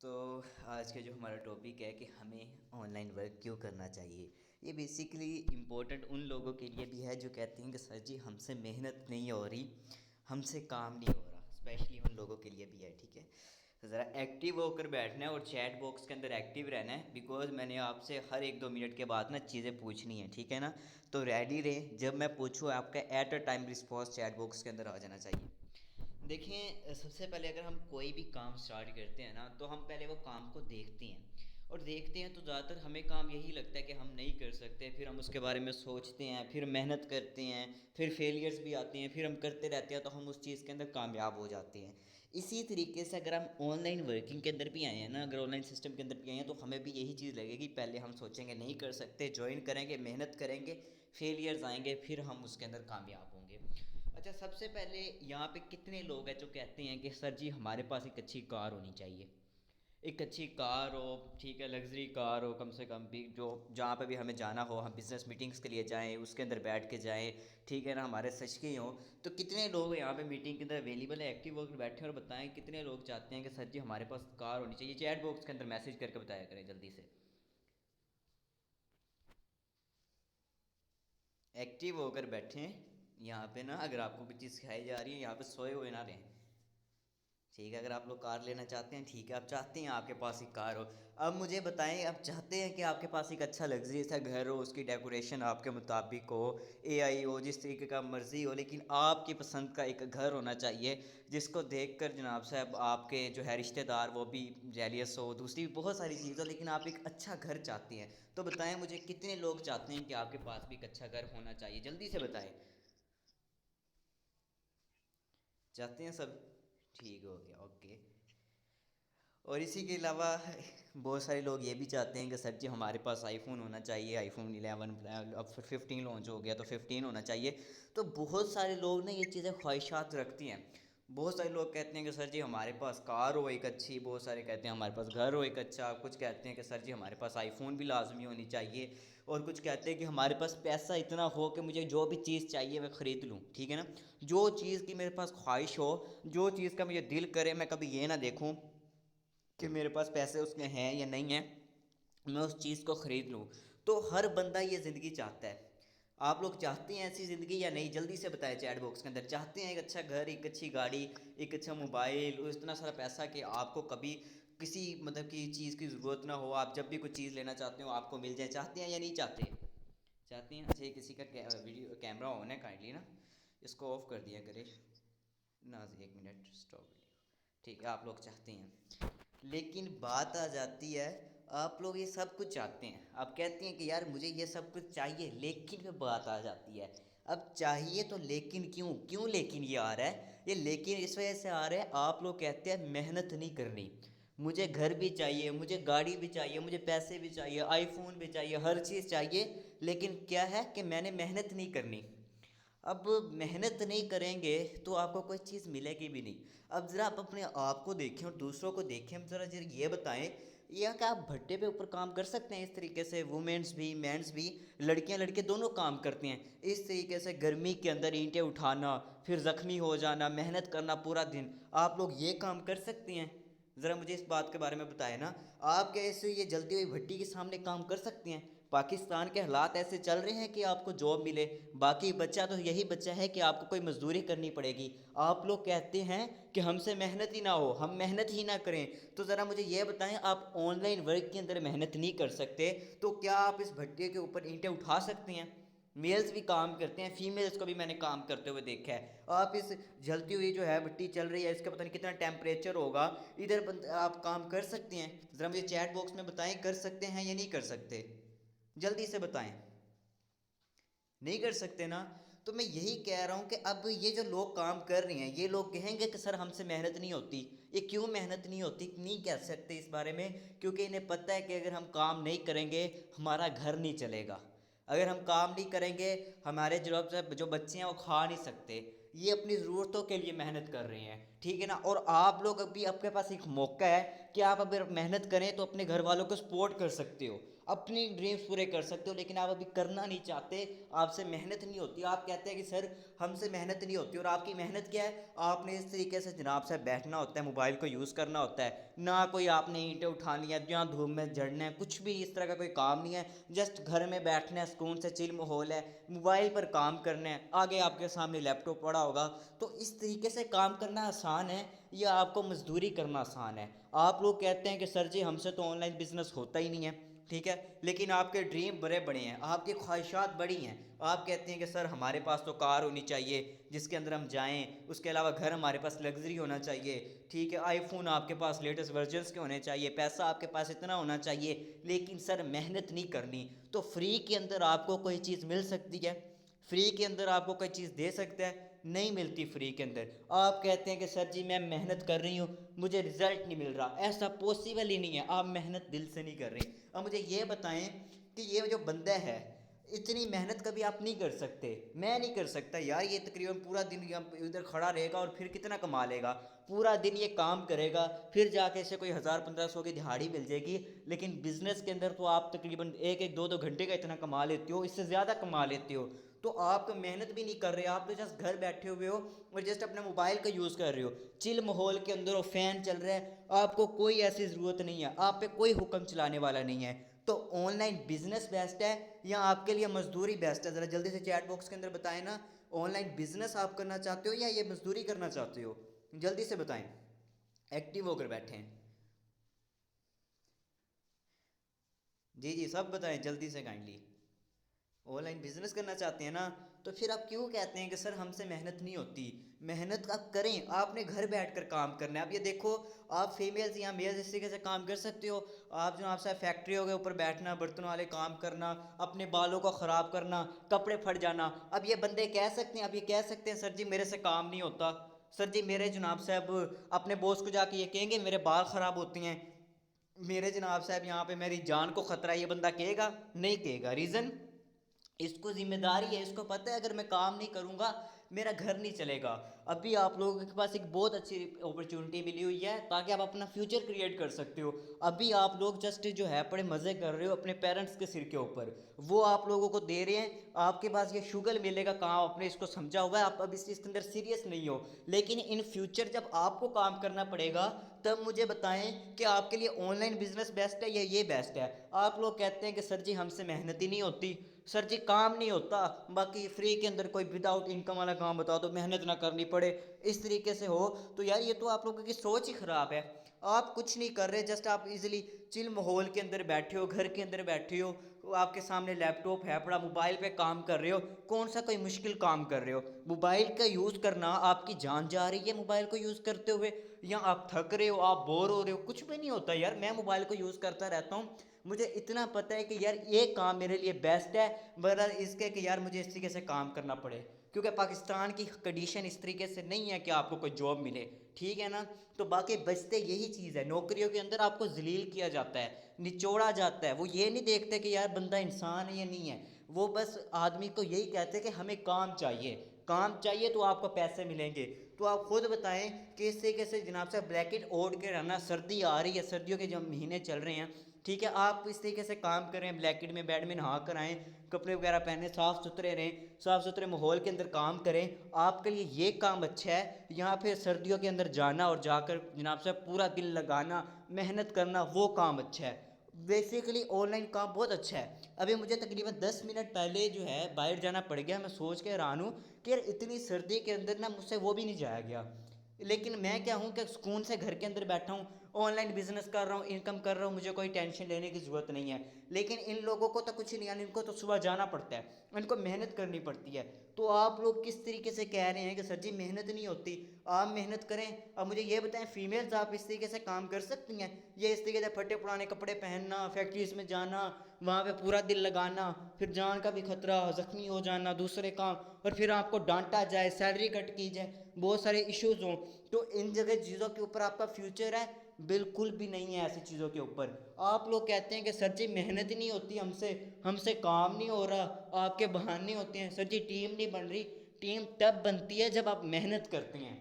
तो आज का जो हमारा टॉपिक है कि हमें ऑनलाइन वर्क क्यों करना चाहिए। ये बेसिकली इम्पोर्टेंट उन लोगों के लिए भी है जो कहते हैं कि सर जी हमसे मेहनत नहीं हो रही, हमसे काम नहीं हो रहा। स्पेशली उन लोगों के लिए भी है, ठीक है। तो ज़रा एक्टिव होकर बैठना है और चैट बॉक्स के अंदर एक्टिव रहना है, बिकॉज मैंने आपसे हर 1-2 मिनट के बाद ना चीज़ें पूछनी है, ठीक है ना। तो रेडी रहे, जब मैं पूछूँ आपका at a time response chat box के अंदर आ जाना चाहिए। देखें, सबसे पहले अगर हम कोई भी काम स्टार्ट करते हैं ना, तो हम पहले वो काम को देखते हैं। और देखते हैं तो ज़्यादातर हमें काम यही लगता है कि हम नहीं कर सकते, फिर हम उसके बारे में सोचते हैं, फिर मेहनत करते हैं, फिर फेलियर्स भी आते हैं, फिर हम करते रहते हैं तो हम उस चीज़ के अंदर कामयाब हो जाते हैं। इसी तरीके से अगर हम ऑनलाइन वर्किंग के अंदर भी आए हैं ना, अगर ऑनलाइन सिस्टम के अंदर भी आए हैं, तो हमें भी यही चीज़ लगेगी। पहले हम सोचेंगे नहीं कर सकते, ज्वाइन करेंगे, मेहनत करेंगे, फेलियर्स आएंगे, फिर हम उसके अंदर कामयाब होंगे। अच्छा, सबसे पहले यहाँ पे कितने लोग हैं जो कहते हैं कि सर जी हमारे पास एक अच्छी कार होनी चाहिए। एक अच्छी कार हो, ठीक है, लग्जरी कार हो कम से कम भी, जो जहाँ पे भी हमें जाना हो, हम बिज़नेस मीटिंग्स के लिए जाएं, उसके अंदर बैठ के जाएं, ठीक है ना, हमारे सच के हो। तो कितने लोग यहाँ पे मीटिंग के अंदर अवेलेबल है, एक्टिव होकर बैठे हैं, और बताएं कितने लोग चाहते हैं कि सर जी हमारे पास कार होनी चाहिए। चैट बॉक्स के अंदर मैसेज करके बताया करें जल्दी से। एक्टिव होकर बैठें यहाँ पे ना, अगर आपको कोई चीज़ सिखाई जा रही है यहाँ पे सोए हुए ना रहें। ठीक है, अगर आप लोग कार लेना चाहते हैं, ठीक है, आप चाहते हैं आपके पास एक कार हो। अब मुझे बताएं, आप चाहते हैं कि आपके पास एक अच्छा लग्जरी सा घर हो, उसकी डेकोरेशन आपके मुताबिक हो, एआई हो, जिस तरीके का मर्ज़ी हो, लेकिन आपकी पसंद का एक घर होना चाहिए जिसको देखकर जनाब साहब आपके जो है रिश्तेदार वो भी जेलियस हो, दूसरी भी बहुत सारी चीज़ हो, लेकिन आप एक अच्छा घर चाहते हैं। तो बताएं मुझे कितने लोग चाहते हैं कि आपके पास भी एक अच्छा घर होना चाहिए, जल्दी से बताएं। चाहते हैं सब? ठीक हो गया, ओके। और इसी के अलावा बहुत सारे लोग ये भी चाहते हैं कि सर जी हमारे पास आईफोन होना चाहिए, आईफोन 11, अब फिर 15 लॉन्च हो गया तो 15 होना चाहिए। तो बहुत सारे लोग ना ये चीज़ें ख्वाहिशात रखती हैं। बहुत सारे लोग कहते हैं कि सर जी हमारे पास कार हो एक अच्छी, बहुत सारे कहते हैं हमारे पास घर हो एक अच्छा, कुछ कहते हैं कि सर जी हमारे पास आईफोन भी लाजमी होनी चाहिए, और कुछ कहते हैं कि हमारे पास पैसा इतना हो कि मुझे जो भी चीज़ चाहिए मैं ख़रीद लूँ, ठीक है ना। जो चीज़ की मेरे पास ख्वाहिश हो, जो चीज़ का मुझे दिल करे, मैं कभी ये ना देखूँ कि मेरे पास पैसे उसमें हैं या नहीं है, मैं उस चीज़ को ख़रीद लूँ। तो हर बंदा ये ज़िंदगी चाहता है। आप लोग चाहते हैं ऐसी ज़िंदगी या नहीं, जल्दी से बताएं चैट बॉक्स के अंदर। चाहते हैं एक अच्छा घर, एक अच्छी गाड़ी, एक अच्छा मोबाइल और इतना सारा पैसा कि आपको कभी किसी मतलब की चीज़ की ज़रूरत ना हो, आप जब भी कुछ चीज़ लेना चाहते हो आपको मिल जाए। चाहते हैं या नहीं चाहते? चाहते हैं। अच्छा, ये किसी का वीडियो कैमरा ऑन है, काइंडली ना इसको ऑफ कर दिया करे ना। 1 मिनट, स्टॉप वीडियो। ठीक है, आप लोग चाहते हैं, लेकिन बात आ जाती है, आप लोग ये सब कुछ चाहते हैं, आप कहते हैं कि यार मुझे ये सब कुछ चाहिए, लेकिन फिर बात आ जाती है। अब चाहिए तो लेकिन क्यों क्यों लेकिन ये आ रहा है, ये लेकिन इस वजह से आ रहा है, आप लोग कहते हैं मेहनत नहीं करनी। मुझे घर भी चाहिए, मुझे गाड़ी भी चाहिए, मुझे पैसे भी चाहिए, आईफोन भी चाहिए, हर चीज़ चाहिए, लेकिन क्या है कि मैंने मेहनत नहीं करनी। अब मेहनत नहीं करेंगे तो आपको कोई चीज़ मिलेगी भी नहीं। अब ज़रा आप अपने आप को देखें और दूसरों को देखें, हम ज़रा जरा ये बताएं, या क्या आप भट्टे पे ऊपर काम कर सकते हैं? इस तरीके से वुमेन्स भी मेंस भी, लड़कियां लड़के दोनों काम करते हैं इस तरीके से, गर्मी के अंदर ईंटें उठाना, फिर ज़ख्मी हो जाना, मेहनत करना पूरा दिन। आप लोग ये काम कर सकते हैं? ज़रा मुझे इस बात के बारे में बताएं ना। आप क्या ऐसे ये जलती हुई भट्टी के सामने काम कर सकते हैं? पाकिस्तान के हालात ऐसे चल रहे हैं कि आपको जॉब मिले, बाकी बच्चा तो यही बच्चा है कि आपको कोई मजदूरी करनी पड़ेगी। आप लोग कहते हैं कि हमसे मेहनत ही ना हो, हम मेहनत ही ना करें। तो ज़रा मुझे ये बताएं, आप ऑनलाइन वर्क के अंदर मेहनत नहीं कर सकते तो क्या आप इस भट्टे के ऊपर ईंटें उठा सकते हैं? मेल्स भी काम करते हैं, फीमेल्स को भी मैंने काम करते हुए देखा है। आप इस जलती हुई जो है मिट्टी चल रही है, इसका पता नहीं कितना टेम्परेचर होगा, इधर आप काम कर सकते हैं? ज़रा मुझे चैट बॉक्स में बताएं, कर सकते हैं या नहीं कर सकते, जल्दी से बताएं। नहीं कर सकते ना। तो मैं यही कह रहा हूँ कि अब ये जो लोग काम कर रहे हैं, ये लोग कहेंगे कि सर हमसे मेहनत नहीं होती। ये क्यों मेहनत नहीं होती, नहीं कह सकते इस बारे में, क्योंकि इन्हें पता है कि अगर हम काम नहीं करेंगे हमारा घर नहीं चलेगा। अगर हम काम नहीं करेंगे, हमारे जो बच्चे हैं वो खा नहीं सकते। ये अपनी ज़रूरतों के लिए मेहनत कर रहे हैं, ठीक है ना। और आप लोग अभी आपके पास एक मौका है कि आप अगर मेहनत करें तो अपने घर वालों को सपोर्ट कर सकते हो, अपनी ड्रीम्स पूरे कर सकते हो, लेकिन आप अभी करना नहीं चाहते, आपसे मेहनत नहीं होती, आप कहते हैं कि सर हमसे मेहनत नहीं होती। और आपकी मेहनत क्या है, आपने इस तरीके से जनाब से बैठना होता है, मोबाइल को यूज़ करना होता है ना, कोई आपने ईंटें उठानी है जहाँ धूप में जड़ना है, कुछ भी इस तरह का कोई काम नहीं है। जस्ट घर में बैठना है, सुकून से चिल माहौल है, मोबाइल पर काम करना है, आगे आपके सामने लैपटॉप पड़ा होगा। तो इस तरीके से काम करना आसान है या आपको मजदूरी करना आसान है? आप लोग कहते हैं कि सर जी हमसे तो ऑनलाइन बिजनेस होता ही नहीं है, ठीक है, लेकिन आपके ड्रीम बड़े बड़े हैं, आपकी ख्वाहिशात बड़ी हैं। आप कहते हैं कि सर हमारे पास तो कार होनी चाहिए जिसके अंदर हम जाएं, उसके अलावा घर हमारे पास लग्जरी होना चाहिए, ठीक है, आईफोन आपके पास लेटेस्ट वर्जन्स के होने चाहिए, पैसा आपके पास इतना होना चाहिए, लेकिन सर मेहनत नहीं करनी। तो फ्री के अंदर आपको कोई चीज़ मिल सकती है? फ्री के अंदर आपको कोई चीज़ दे सकता है? नहीं मिलती फ्री के अंदर। आप कहते हैं कि सर जी मैं मेहनत कर रही हूँ, मुझे रिजल्ट नहीं मिल रहा, ऐसा पॉसिबल ही नहीं है, आप मेहनत दिल से नहीं कर रहे। अब मुझे ये बताएं कि ये जो बंदा है, इतनी मेहनत कभी आप नहीं कर सकते, मैं नहीं कर सकता यार, ये तकरीबन पूरा दिन इधर खड़ा रहेगा और फिर कितना कमा लेगा? पूरा दिन ये काम करेगा, फिर जाके इसे कोई 1000-1500 की दिहाड़ी मिल जाएगी। लेकिन बिजनेस के अंदर तो आप तकरीबन एक एक दो दो घंटे का इतना कमा लेते हो, इससे ज़्यादा कमा लेते हो। तो आप तो मेहनत भी नहीं कर रहे, आप तो जस्ट घर बैठे हुए हो और जस्ट अपने मोबाइल का यूज़ कर रहे हो, चिल माहौल के अंदर हो, फैन चल रहा है, आपको कोई ऐसी ज़रूरत नहीं है, आप पे कोई हुक्म चलाने वाला नहीं है। तो ऑनलाइन बिजनेस बेस्ट है या आपके लिए मजदूरी बेस्ट है? ज़रा जल्दी से चैट बॉक्स के अंदर बताएं ना, ऑनलाइन बिजनेस आप करना चाहते हो या ये मजदूरी करना चाहते हो? जल्दी से बताएं, एक्टिव होकर बैठे हैं। जी जी सब बताएं जल्दी से काइंडली। ऑनलाइन बिजनेस करना चाहते हैं ना, तो फिर आप क्यों कहते हैं कि सर हमसे मेहनत नहीं होती? मेहनत आप करें, आपने घर बैठकर काम करना है। अब ये देखो, आप फीमेल्स या मेल्स इस तरीके से काम कर सकते हो, आप जो आपसे फैक्ट्रियों के ऊपर बैठना, बर्तनों वाले काम करना, अपने बालों को ख़राब करना, कपड़े फट जाना। अब ये बंदे कह सकते हैं, अब ये कह सकते हैं सर जी मेरे से काम नहीं होता, सर जी मेरे जनाब साहब अपने बॉस को जाके ये कहेंगे मेरे बाल ख़राब होते हैं, मेरे जनाब साहब यहाँ पे मेरी जान को ख़तरा है, ये बंदा कहेगा? नहीं कहेगा। रीज़न, इसको जिम्मेदारी है, इसको पता है अगर मैं काम नहीं करूँगा मेरा घर नहीं चलेगा। अभी आप लोगों के पास एक बहुत अच्छी अपॉर्चुनिटी मिली हुई है ताकि आप अपना फ्यूचर क्रिएट कर सकते हो। अभी आप लोग जस्ट जो है बड़े मज़े कर रहे हो अपने पेरेंट्स के सिर के ऊपर, वो आप लोगों को दे रहे हैं, आपके पास ये शुगर मिलेगा काम, आपने इसको समझा हुआ है, आप अब इस चीज़ के अंदर सीरियस नहीं हो। लेकिन इन फ्यूचर जब आपको काम करना पड़ेगा तब मुझे बताएं कि आपके लिए ऑनलाइन बिजनेस बेस्ट है या ये बेस्ट है? आप लोग कहते हैं कि सर जी हमसे मेहनत ही नहीं होती, सर जी काम नहीं होता, बाकी फ्री के अंदर कोई विदाउट इनकम वाला काम बताओ तो मेहनत ना करनी पड़े, इस तरीके से हो। तो यार ये तो आप लोगों की सोच ही ख़राब है। आप कुछ नहीं कर रहे, जस्ट आप इजीली चिल माहौल के अंदर बैठे हो, घर के अंदर बैठे हो, आपके सामने लैपटॉप है पड़ा, मोबाइल पे काम कर रहे हो। कौन सा कोई मुश्किल काम कर रहे हो? मोबाइल का यूज़ करना, आपकी जान जा रही है मोबाइल को यूज़ करते हुए, या आप थक रहे हो, आप बोर हो रहे हो? कुछ भी नहीं होता यार, मैं मोबाइल को यूज़ करता रहता हूँ, मुझे इतना पता है कि यार ये काम मेरे लिए बेस्ट है, बगैर इसके कि यार मुझे इस तरीके से काम करना पड़े, क्योंकि पाकिस्तान की कंडीशन इस तरीके से नहीं है कि आपको कोई जॉब मिले, ठीक है ना। तो बाकी बचते यही चीज़ है, नौकरियों के अंदर आपको जलील किया जाता है, निचोड़ा जाता है, वो ये नहीं देखते कि यार बंदा इंसान है या नहीं है, वो बस आदमी को यही कहते हैं कि हमें काम चाहिए, काम चाहिए तो आपको पैसे मिलेंगे। तो आप खुद बताएं कि इस तरीके से जनाब से ब्लैकेट ओढ़ के रहना, सर्दी आ रही है, सर्दियों के जब महीने चल रहे हैं, ठीक है, आप इस तरीके से काम करें, ब्लैकेट में बेड में नहा कर आएँ, कपड़े वगैरह पहने, साफ़ सुथरे रहें, साफ़ सुथरे माहौल के अंदर काम करें, आपके लिए ये काम अच्छा है। यहाँ पे सर्दियों के अंदर जाना और जाकर जनाब से पूरा दिल लगाना, मेहनत करना, वो काम अच्छा है। बेसिकली ऑनलाइन काम बहुत अच्छा है। अभी मुझे तकरीबन 10 मिनट पहले जो है बाहर जाना पड़ गया, मैं सोच के हैरान हूँ कि यार इतनी सर्दी के अंदर ना मुझसे वो भी नहीं जाया गया। लेकिन मैं क्या हूँ कि सुकून से घर के अंदर बैठा हूँ, ऑनलाइन बिजनेस कर रहा हूँ, इनकम कर रहा हूँ, मुझे कोई टेंशन लेने की ज़रूरत नहीं है। लेकिन इन लोगों को तो कुछ नहीं है, इनको तो सुबह जाना पड़ता है, इनको मेहनत करनी पड़ती है। तो आप लोग किस तरीके से कह रहे हैं कि सर जी मेहनत नहीं होती? आप मेहनत करें। अब मुझे ये बताएं, फीमेल्स आप इस तरीके से काम कर सकती हैं? ये इस तरीके से फटे पुराने कपड़े पहनना, फैक्ट्रीज में जाना, वहाँ पे पूरा दिल लगाना, फिर जान का भी खतरा, जख्मी हो जाना, दूसरे काम, और फिर आपको डांटा जाए, सैलरी कट की जाए, बहुत सारे इश्यूज हों, तो इन जगह चीज़ों के ऊपर आपका फ्यूचर है? बिल्कुल भी नहीं है ऐसी चीज़ों के ऊपर। आप लोग कहते हैं कि सर जी मेहनत ही नहीं होती हमसे, हमसे काम नहीं हो रहा, आपके बहाने होते हैं, सर जी टीम नहीं बन रही। टीम तब बनती है जब आप मेहनत करते हैं,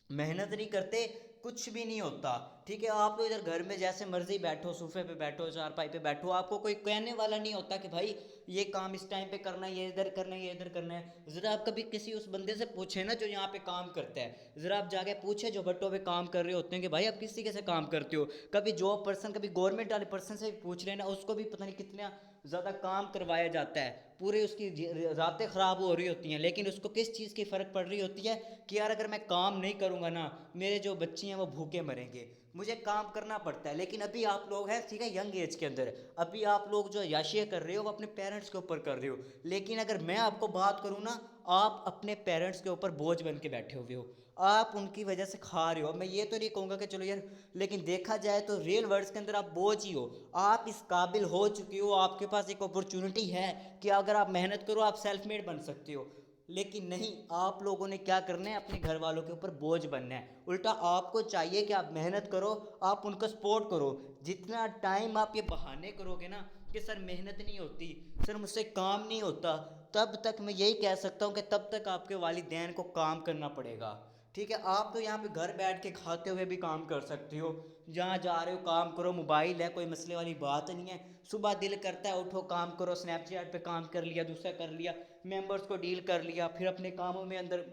मेहनत नहीं करते कुछ भी नहीं होता। ठीक है, आप लोग इधर घर में जैसे मर्जी बैठो, सोफे पे बैठो, चारपाई पे बैठो, आपको कोई कहने वाला नहीं होता कि भाई ये काम इस टाइम पे करना है, ये इधर करना है, ये इधर करना है। ज़रा आप कभी किसी उस बंदे से पूछे ना जो यहाँ पे काम करता है, ज़रा आप जाके पूछे जो भट्टों पे काम कर रहे होते हैं कि भाई आप किस तरीके से काम करते हो। कभी जॉब पर्सन, कभी गवर्नमेंट वाले पर्सन से भी पूछ लेना, उसको भी पता नहीं कितना ज़्यादा काम करवाया जाता है, पूरे उसकी रातें ख़राब हो रही होती हैं, लेकिन उसको किस चीज़ की फ़र्क पड़ रही होती है कि यार अगर मैं काम नहीं करूँगा ना, मेरे जो बच्चे हैं वो भूखे मरेंगे, मुझे काम करना पड़ता है। लेकिन अभी आप लोग हैं, ठीक है, यंग एज के अंदर, अभी आप लोग जो याशिया कर रहे हो वो अपने पेरेंट्स के ऊपर कर रहे हो। लेकिन अगर मैं आपको बात करूँ ना, आप अपने पेरेंट्स के ऊपर बोझ बन के बैठे हुए हो, आप उनकी वजह से खा रहे हो। मैं ये तो नहीं कहूँगा कि चलो यार, लेकिन देखा जाए तो रियल वर्ड्स के अंदर आप बोझ ही हो। आप इस काबिल हो चुके हो, आपके पास एक अपॉर्चुनिटी है कि अगर आप मेहनत करो आप सेल्फ मेड बन सकते हो। लेकिन नहीं, आप लोगों ने क्या करना है, अपने घर वालों के ऊपर बोझ बनना है। उल्टा आपको चाहिए कि आप मेहनत करो, आप उनको सपोर्ट करो। जितना टाइम आप ये बहाने करोगे ना कि सर मेहनत नहीं होती, सर मुझसे काम नहीं होता, तब तक मैं यही कह सकता हूँ कि तब तक आपके वालिदैन को काम करना पड़ेगा। ठीक है, आप तो यहाँ पे घर बैठ के खाते हुए भी काम कर सकते हो, जहाँ जा रहे हो काम करो, मोबाइल है, कोई मसले वाली बात नहीं है। सुबह दिल करता है उठो काम करो, स्नैपचैट पे काम कर लिया, दूसरा कर लिया, मेंबर्स को डील कर लिया, फिर अपने कामों में अंदर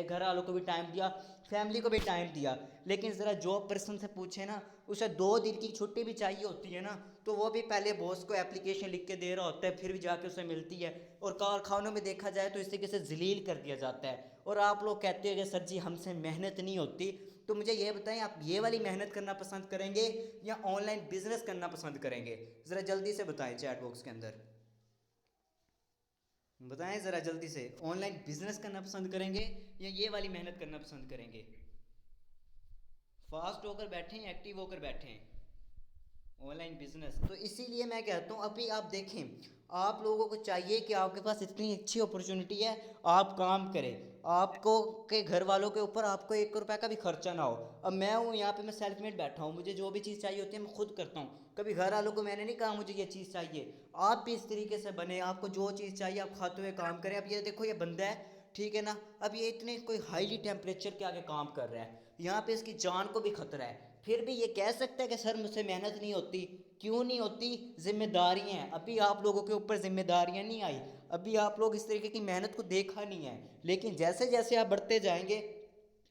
घर वालों को भी टाइम दिया, फैमिली को भी टाइम दिया। लेकिन ज़रा जॉब पर्सन से पूछे ना, उसे 2 दिन की छुट्टी भी चाहिए होती है ना, तो वो भी पहले बॉस को एप्लीकेशन लिख के दे रहा होता है, फिर भी जाके उसे मिलती है। और कारखानों में देखा जाए तो इस तरीके से जलील कर दिया जाता है। और आप लोग कहते हो कि सर जी हमसे मेहनत नहीं होती। तो मुझे ये बताएं, आप ये वाली मेहनत करना पसंद करेंगे या ऑनलाइन बिजनेस करना पसंद करेंगे? ज़रा जल्दी से बताएं चैट बॉक्स के अंदर, बताएं ज़रा जल्दी से, ऑनलाइन बिजनेस करना पसंद करेंगे या ये वाली मेहनत करना पसंद करेंगे? फास्ट होकर बैठें, एक्टिव होकर बैठें, ऑनलाइन बिजनेस। तो इसीलिए मैं कहता हूँ अभी आप देखें, आप लोगों को चाहिए कि आपके पास इतनी अच्छी अपॉर्चुनिटी है, आप काम करें, आपको के घर वालों के ऊपर आपको 1 रुपए का भी खर्चा ना हो। अब मैं हूँ यहाँ पे, मैं सेल्फ मेड बैठा हूँ, मुझे जो भी चीज़ चाहिए होती है मैं खुद करता हूँ, कभी घर वालों को मैंने नहीं कहा मुझे ये चीज़ चाहिए। आप भी इस तरीके से बने, आपको जो चीज़ चाहिए आप खाते हुए काम करें। अब ये देखो ये बंदा है, ठीक है ना, अब ये इतने कोई हाईली टेम्परेचर के आगे काम कर रहा है, यहाँ पे इसकी जान को भी खतरा है, फिर भी ये कह सकता है कि सर मुझसे मेहनत नहीं होती। क्यों नहीं होती? जिम्मेदारियां हैं, अभी आप लोगों के ऊपर जिम्मेदारियां नहीं आई, अभी आप लोग इस तरीके की मेहनत को देखा नहीं है। लेकिन जैसे जैसे आप बढ़ते जाएंगे,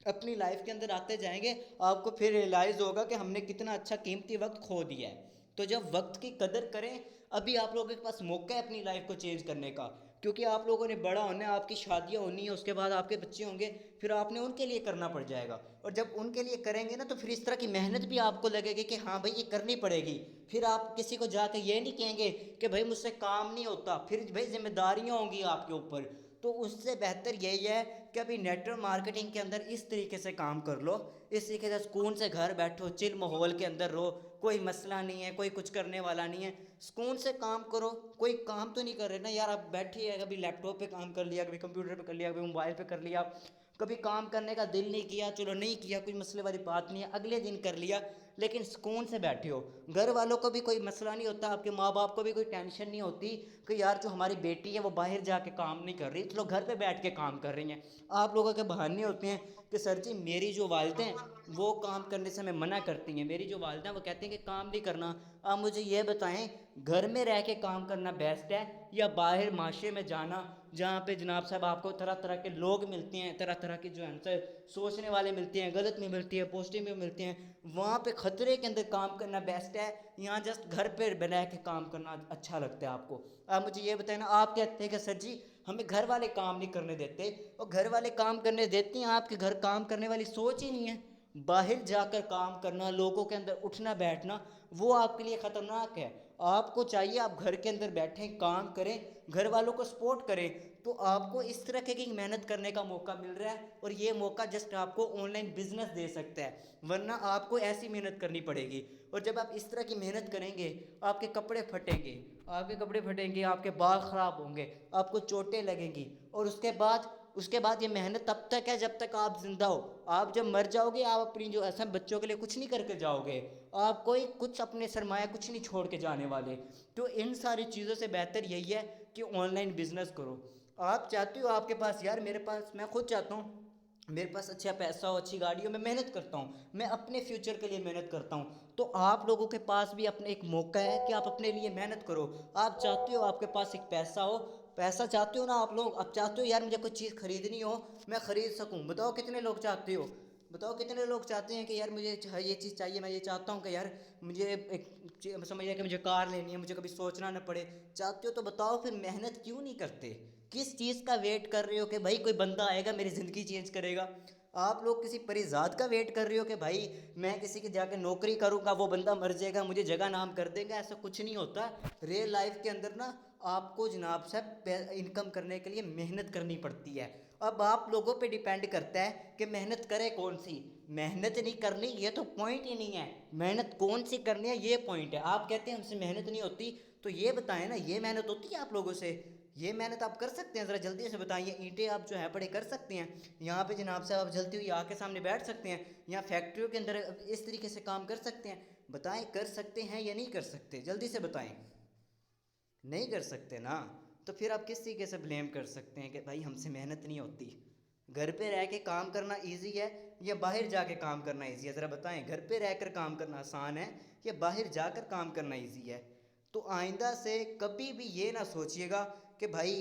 अपनी लाइफ के अंदर आते जाएंगे, आपको फिर रियलाइज़ होगा कि हमने कितना अच्छा कीमती वक्त खो दिया है। तो जब वक्त की कदर करें, अभी आप लोगों के पास मौका है अपनी लाइफ को चेंज करने का, क्योंकि आप लोगों ने बड़ा होना है, आपकी शादियाँ होनी है, उसके बाद आपके बच्चे होंगे, फिर आपने उनके लिए करना पड़ जाएगा। और जब उनके लिए करेंगे ना, तो फिर इस तरह की मेहनत भी आपको लगेगी कि हाँ भाई ये करनी पड़ेगी। फिर आप किसी को जाके ये नहीं कहेंगे कि भाई मुझसे काम नहीं होता, फिर भाई जिम्मेदारियाँ होंगी आपके ऊपर। तो उससे बेहतर यही है कि अभी नेटवर्क मार्केटिंग के अंदर इस तरीके से काम कर लो, इस तरीके से सुकून से घर बैठो, चिल माहौल के अंदर रहो, कोई मसला नहीं है, कोई कुछ करने वाला नहीं है, सुकून से काम करो। कोई काम तो नहीं कर रहे ना यार, आप बैठे हैं, कभी लैपटॉप पे काम कर लिया, कभी कंप्यूटर पे कर लिया, कभी मोबाइल पे कर लिया, कभी काम करने का दिल नहीं किया, चलो नहीं किया, कोई मसले वाली बात नहीं है, अगले दिन कर लिया, लेकिन सुकून से बैठे हो। घर वालों को भी कोई मसला नहीं होता, आपके माँ बाप को भी कोई टेंशन नहीं होती कि यार जो हमारी बेटी है वो बाहर जाके काम नहीं कर रही, चलो घर पे बैठ के काम कर रही हैं। आप लोगों के बहाने होते हैं कि सर जी मेरी जो वालदें हैं वो काम करने से हमें मना करती हैं, मेरी जो वालदें वो कहती हैं कि काम नहीं करना। आप मुझे ये बताएं, घर में रह के काम करना बेस्ट है या बाहर माशरे में जाना, जहाँ पे जनाब साहब आपको तरह तरह के लोग मिलते हैं, तरह तरह के जो आंसर सोचने वाले मिलते हैं, गलत में मिलती है, पॉजिटिव में मिलते हैं, वहाँ पे खतरे के अंदर काम करना बेस्ट है, यहाँ जस्ट घर पे बना के काम करना अच्छा लगता है आपको? आप मुझे ये बताएं ना, आप कहते हैं कि सर जी हमें घर वाले काम नहीं करने देते, और घर वाले काम करने देते हैं, आपके घर काम करने वाली सोच ही नहीं है। बाहर जाकर काम करना, लोगों के अंदर उठना बैठना, वो आपके लिए ख़तरनाक है। आपको चाहिए आप घर के अंदर बैठें, काम करें, घर वालों को सपोर्ट करें, तो आपको इस तरह की मेहनत करने का मौका मिल रहा है, और ये मौका जस्ट आपको ऑनलाइन बिजनेस दे सकता है, वरना आपको ऐसी मेहनत करनी पड़ेगी। और जब आप इस तरह की मेहनत करेंगे, आपके कपड़े फटेंगे, आपके कपड़े फटेंगे, आपके बाल ख़राब होंगे, आपको चोटें लगेंगी, और उसके बाद ये मेहनत तब तक है जब तक आप जिंदा हो। आप जब मर जाओगे, आप अपनी जो ऐसा बच्चों के लिए कुछ नहीं करके जाओगे, आप कोई कुछ अपने सरमाया कुछ नहीं छोड़ के जाने वाले। तो इन सारी चीज़ों से बेहतर यही है कि ऑनलाइन बिजनेस करो। आप चाहते हो आपके पास, यार मेरे पास, मैं खुद चाहता हूँ मेरे पास अच्छा पैसा हो, अच्छी गाड़ी हो, मैं मेहनत करता हूँ, मैं अपने फ्यूचर के लिए मेहनत करता हूँ। तो आप लोगों के पास भी अपने एक मौका है कि आप अपने लिए मेहनत करो। आप चाहते हो आपके पास एक पैसा हो, पैसा चाहते हो ना आप लोग, आप चाहते हो यार मुझे कोई चीज़ खरीदनी हो, मैं खरीद सकूँ। बताओ कितने लोग चाहते हो? बताओ कितने लोग चाहते हैं कि यार मुझे ये चीज़ चाहिए, मैं ये चाहता हूँ कि यार मुझे एक समझिए कि मुझे कार लेनी है, मुझे कभी सोचना ना पड़े। चाहते हो तो बताओ फिर मेहनत क्यों नहीं करते? किस चीज़ का वेट कर रहे हो कि भाई कोई बंदा आएगा मेरी ज़िंदगी चेंज करेगा? आप लोग किसी परिजात का वेट कर रहे हो कि भाई मैं किसी की जाके नौकरी करूँगा, वो बंदा मर जाएगा, मुझे जगह नाम कर देगा। ऐसा कुछ नहीं होता। रियल लाइफ के अंदर ना आपको जनाब साहब इनकम करने के लिए मेहनत करनी पड़ती है। अब आप लोगों पे डिपेंड करता है कि मेहनत करे कौन सी। मेहनत नहीं करनी ये तो पॉइंट ही नहीं है, मेहनत कौन सी करनी है ये पॉइंट है। आप कहते हैं हमसे मेहनत नहीं होती, तो ये बताएं ना, ये मेहनत होती है आप लोगों से? ये मेहनत आप कर सकते हैं? ज़रा जल्दी से बताइए। ईंटें आप जो है बड़े कर सकते हैं यहाँ पे जनाब साहब, आप जलती हुई आग के सामने बैठ सकते हैं, यहाँ फैक्ट्रियों के अंदर इस तरीके से काम कर सकते हैं। बताएं कर सकते हैं या नहीं कर सकते? जल्दी से बताएं। नहीं कर सकते ना, तो फिर आप किस तरीके से ब्लेम कर सकते हैं कि भाई हमसे मेहनत नहीं होती? घर पे रह के काम करना इजी है या बाहर जाके काम करना इजी है? ज़रा बताएं, घर पे रहकर काम करना आसान है या बाहर जाकर काम करना इजी है? तो आइंदा से कभी भी ये ना सोचिएगा कि भाई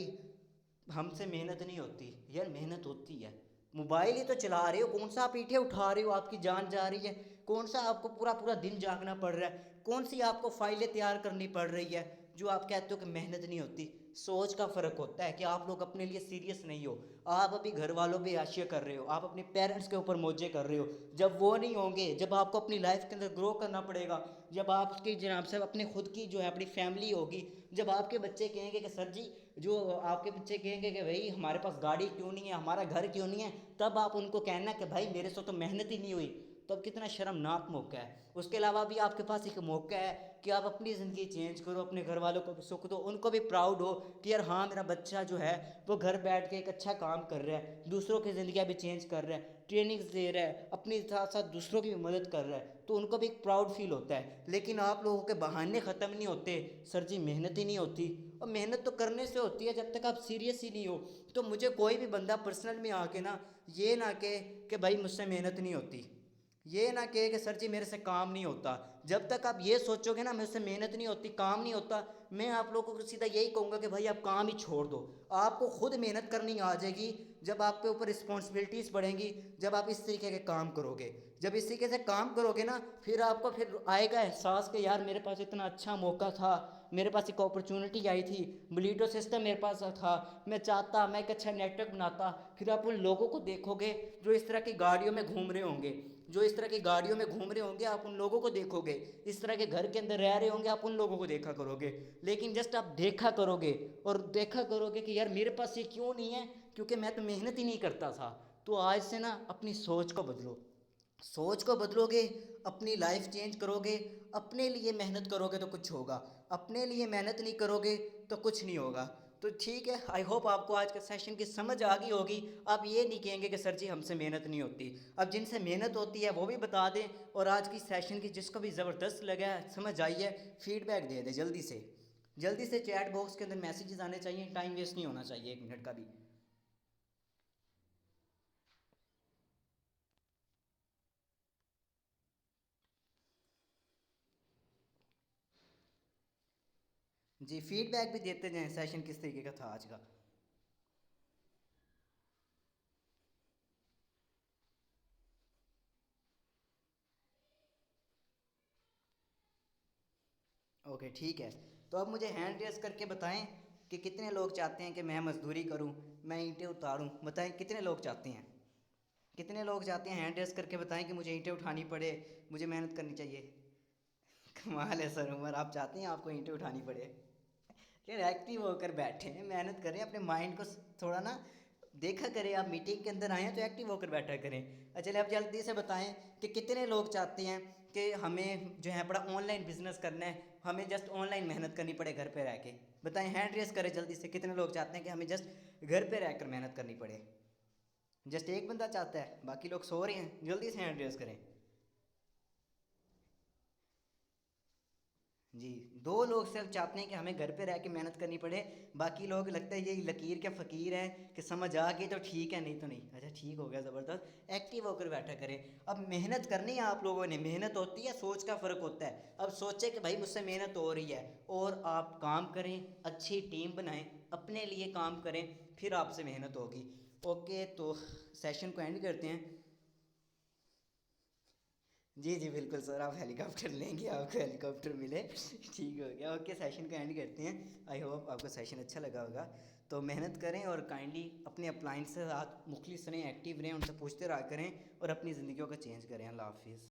हमसे मेहनत नहीं होती। यार मेहनत होती है। मोबाइल ही तो चला रहे हो, कौन सा आप ईंटें उठा रहे हो, आपकी जान जा रही है? कौन सा आपको पूरा पूरा दिन जागना पड़ रहा है? कौन सी आपको फाइलें तैयार करनी पड़ रही है जो आप कहते हो कि मेहनत नहीं होती? सोच का फ़र्क होता है कि आप लोग अपने लिए सीरियस नहीं हो। आप अभी घर वालों पे आशिया कर रहे हो, आप अपने पेरेंट्स के ऊपर मौजे कर रहे हो। जब वो नहीं होंगे, जब आपको अपनी लाइफ के अंदर ग्रो करना पड़ेगा, जब आपकी जनाब साहब अपने खुद की जो है अपनी फैमिली होगी, जब आपके बच्चे कहेंगे कि सर जी, जो आपके बच्चे कहेंगे कि भाई हमारे पास गाड़ी क्यों नहीं है, हमारा घर क्यों नहीं है, तब आप उनको कहना कि भाई मेरे से तो मेहनत ही नहीं हुई। तो अब कितना शर्मनाक मौका है। उसके अलावा भी आपके पास एक मौका है कि आप अपनी ज़िंदगी चेंज करो, अपने घर वालों को भी सुख दो, उनको भी प्राउड हो कि यार हाँ मेरा बच्चा जो है वो घर बैठ के एक अच्छा काम कर रहा है, दूसरों की ज़िंदगी भी चेंज कर रहा है, ट्रेनिंग्स दे रहा है, अपने साथ साथ दूसरों की भी मदद कर रहा है, तो उनको भी एक प्राउड फील होता है। लेकिन आप लोगों के बहाने ख़त्म नहीं होते, सर जी मेहनत ही नहीं होती। और मेहनत तो करने से होती है जब तक आप सीरियस ही नहीं हो। तो मुझे कोई भी बंदा पर्सनल में आके ना ये ना कहे कि भाई मुझसे मेहनत नहीं होती, ये ना कहे कि सर जी मेरे से काम नहीं होता। जब तक आप ये सोचोगे ना मेरे से मेहनत नहीं होती, काम नहीं होता, मैं आप लोगों को सीधा यही कहूँगा कि भाई आप काम ही छोड़ दो। आपको खुद मेहनत करनी आ जाएगी जब आपके ऊपर रिस्पॉन्सिबिलिटीज़ बढ़ेंगी, जब आप इस तरीके के काम करोगे। जब इस तरीके से काम करोगे ना, फिर आपको फिर आएगा एहसास कि यार मेरे पास इतना अच्छा मौका था, मेरे पास एक अपॉर्चुनिटी आई थी, ब्लीटो सिस्टम मेरे पास था, मैं चाहता मैं एक अच्छा नेटवर्क बनाता। फिर आप उन लोगों को देखोगे जो इस तरह की गाड़ियों में घूम रहे होंगे, जो इस तरह की गाड़ियों में घूम रहे होंगे, आप उन लोगों को देखोगे। इस तरह के घर के अंदर रह रहे होंगे, आप उन लोगों को देखा करोगे। लेकिन जस्ट आप देखा करोगे और देखा करोगे कि यार मेरे पास ये क्यों नहीं है, क्योंकि मैं तो मेहनत ही नहीं करता था। तो आज से ना अपनी सोच को बदलो। सोच को बदलोगे, अपनी लाइफ चेंज करोगे, अपने लिए मेहनत करोगे तो कुछ होगा। अपने लिए मेहनत नहीं करोगे तो कुछ नहीं होगा। तो ठीक है, आई होप आपको आज के सेशन की समझ आ गई होगी। आप ये नहीं कहेंगे कि सर जी हमसे मेहनत नहीं होती। अब जिनसे मेहनत होती है वो भी बता दें, और आज की सेशन की जिसको भी ज़बरदस्त लगा है, समझ आई है, फीडबैक दे दे जल्दी से। जल्दी से चैट बॉक्स के अंदर मैसेजेस आने चाहिए, टाइम वेस्ट नहीं होना चाहिए एक मिनट का भी। जी फीडबैक भी देते जाएं, सेशन किस तरीके का था आज का। ओके ठीक है। तो अब मुझे हैंड रेस करके बताएं कि कितने लोग चाहते हैं कि मैं मजदूरी करूं, मैं ईंटें उतारूं। बताएं कितने लोग चाहते हैं? कितने लोग चाहते हैं? हैंड रेस करके बताएं कि मुझे ईंटें उठानी पड़े, मुझे मेहनत करनी चाहिए। कमाल है सर उमर, आप चाहते हैं आपको ईंटें उठानी पड़े? यार एक्टिव होकर बैठे हैं, मेहनत करें, अपने माइंड को थोड़ा ना देखा करें। आप मीटिंग के अंदर आए हैं तो एक्टिव होकर बैठा करें। अच्छा चलिए आप जल्दी से बताएं कि कितने लोग चाहते हैं कि हमें जो है बड़ा ऑनलाइन बिजनेस करना है, हमें जस्ट ऑनलाइन मेहनत करनी पड़े घर पे रह के। बताएं, हैंड रेस करें जल्दी से, कितने लोग चाहते हैं कि हमें जस्ट घर पे रहकर मेहनत करनी पड़े? जस्ट एक बंदा चाहता है, बाकी लोग सो रहे हैं। जल्दी से हैंड रेस करें। जी, 2 लोग सिर्फ चाहते हैं कि हमें घर पे रह के मेहनत करनी पड़े, बाकी लोग लगता है ये लकीर के फ़कीर हैं कि समझ आ गई तो ठीक है, नहीं तो नहीं। अच्छा ठीक हो गया, ज़बरदस्त। एक्टिव होकर बैठा करें। अब मेहनत करनी है आप लोगों ने, मेहनत होती है, सोच का फ़र्क होता है। अब सोचे कि भाई मुझसे मेहनत हो रही है, और आप काम करें, अच्छी टीम बनाएं, अपने लिए काम करें, फिर आपसे मेहनत होगी। ओके, तो सेशन को एंड करते हैं। जी जी बिल्कुल सर, आप हेलीकॉप्टर लेंगे, आपको हेलीकॉप्टर मिले। ठीक हो गया। ओके, सेशन को एंड करते हैं। आई होप आपको सेशन अच्छा लगा होगा। तो मेहनत करें और काइंडली अपने अप्लाइंस से साथ मुखलिस रहें, एक्टिव रहें, उनसे पूछते रहा करें और अपनी ज़िंदगियों को चेंज करें। अल्लाह हाफिज़।